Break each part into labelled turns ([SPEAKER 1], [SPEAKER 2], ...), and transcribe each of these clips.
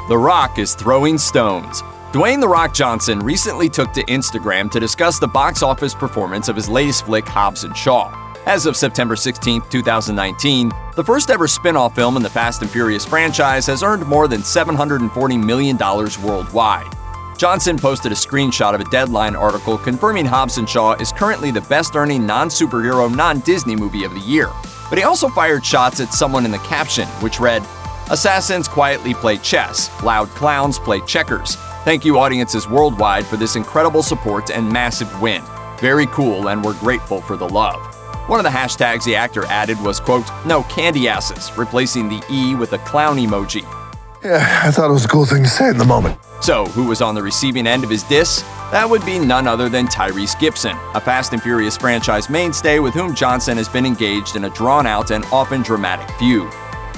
[SPEAKER 1] The Rock is throwing stones. Dwayne "The Rock" Johnson recently took to Instagram to discuss the box office performance of his latest flick, Hobbs & Shaw. As of September 16, 2019, the first-ever spin-off film in the Fast and Furious franchise has earned more than $740 million worldwide. Johnson posted a screenshot of a Deadline article confirming Hobbs & Shaw is currently the best-earning non-superhero, non-Disney movie of the year. But he also fired shots at someone in the caption, which read, "Assassins quietly play chess, loud clowns play checkers. Thank you audiences worldwide for this incredible support and massive win. Very cool, and we're grateful for the love." One of the hashtags the actor added was, quote, "No candy asses," replacing the E with a clown emoji.
[SPEAKER 2] Yeah, I thought it was a cool thing to say in the moment.
[SPEAKER 1] So, who was on the receiving end of his diss? That would be none other than Tyrese Gibson, a Fast and Furious franchise mainstay with whom Johnson has been engaged in a drawn-out and often dramatic feud.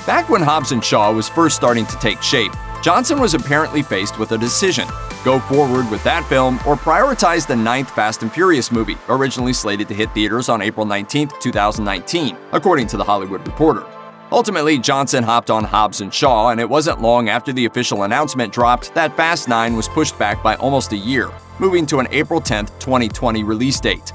[SPEAKER 1] Back when Hobbs & Shaw was first starting to take shape, Johnson was apparently faced with a decision: go forward with that film or prioritize the 9th Fast and Furious movie, originally slated to hit theaters on April 19, 2019, according to The Hollywood Reporter. Ultimately, Johnson hopped on Hobbs & Shaw, and it wasn't long after the official announcement dropped that Fast 9 was pushed back by almost a year, moving to an April 10, 2020 release date.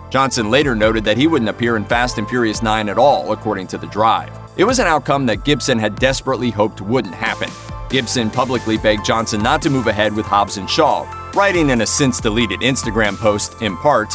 [SPEAKER 1] Johnson later noted that he wouldn't appear in Fast and Furious 9 at all, according to The Drive. It was an outcome that Gibson had desperately hoped wouldn't happen. Gibson publicly begged Johnson not to move ahead with Hobbs & Shaw, writing in a since-deleted Instagram post, in part,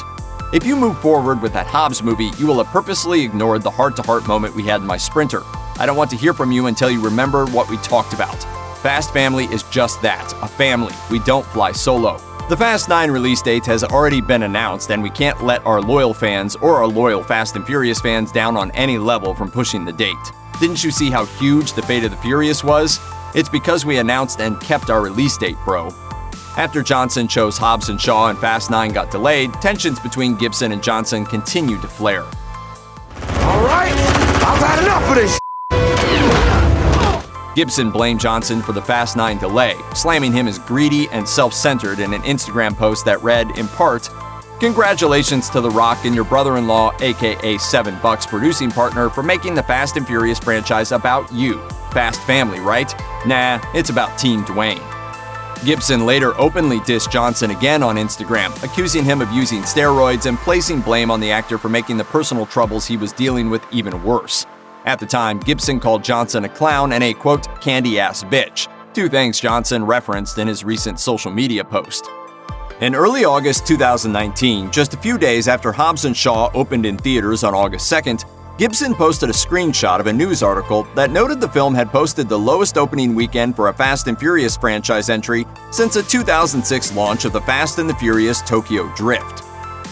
[SPEAKER 1] "If you move forward with that Hobbs movie, you will have purposely ignored the heart-to-heart moment we had in my Sprinter. I don't want to hear from you until you remember what we talked about. Fast Family is just that, a family. We don't fly solo." The Fast 9 release date has already been announced, and we can't let our loyal fans or our loyal Fast and Furious fans down on any level from pushing the date. Didn't you see how huge the Fate of the Furious was? It's because we announced and kept our release date, bro. After Johnson chose Hobbs & Shaw and Fast 9 got delayed, tensions between Gibson and Johnson continued to flare.
[SPEAKER 2] All right, I've had enough of this.
[SPEAKER 1] Gibson blamed Johnson for the Fast 9 delay, slamming him as greedy and self-centered in an Instagram post that read, in part, "Congratulations to The Rock and your brother-in-law, aka $7 producing partner, for making the Fast and Furious franchise about you. Fast Family, right? Nah, it's about Team Dwayne." Gibson later openly dissed Johnson again on Instagram, accusing him of using steroids and placing blame on the actor for making the personal troubles he was dealing with even worse. At the time, Gibson called Johnson a clown and a, quote, "candy-ass bitch," two things Johnson referenced in his recent social media post. In early August 2019, just a few days after Hobbs & Shaw opened in theaters on August 2nd, Gibson posted a screenshot of a news article that noted the film had posted the lowest opening weekend for a Fast and Furious franchise entry since the 2006 launch of the Fast and the Furious Tokyo Drift.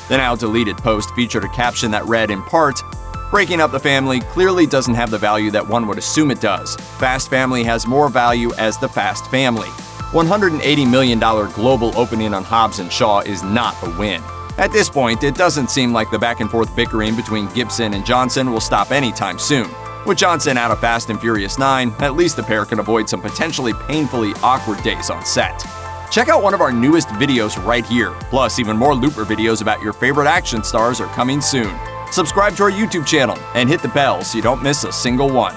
[SPEAKER 1] The now-deleted post featured a caption that read, in part, "Breaking up the family clearly doesn't have the value that one would assume it does. Fast Family has more value as the Fast Family. $180 million global opening on Hobbs & Shaw is not a win." At this point, it doesn't seem like the back-and-forth bickering between Gibson and Johnson will stop anytime soon. With Johnson out of Fast and Furious 9, at least the pair can avoid some potentially painfully awkward days on set. Check out one of our newest videos right here. Plus, even more Looper videos about your favorite action stars are coming soon. Subscribe to our YouTube channel and hit the bell so you don't miss a single one.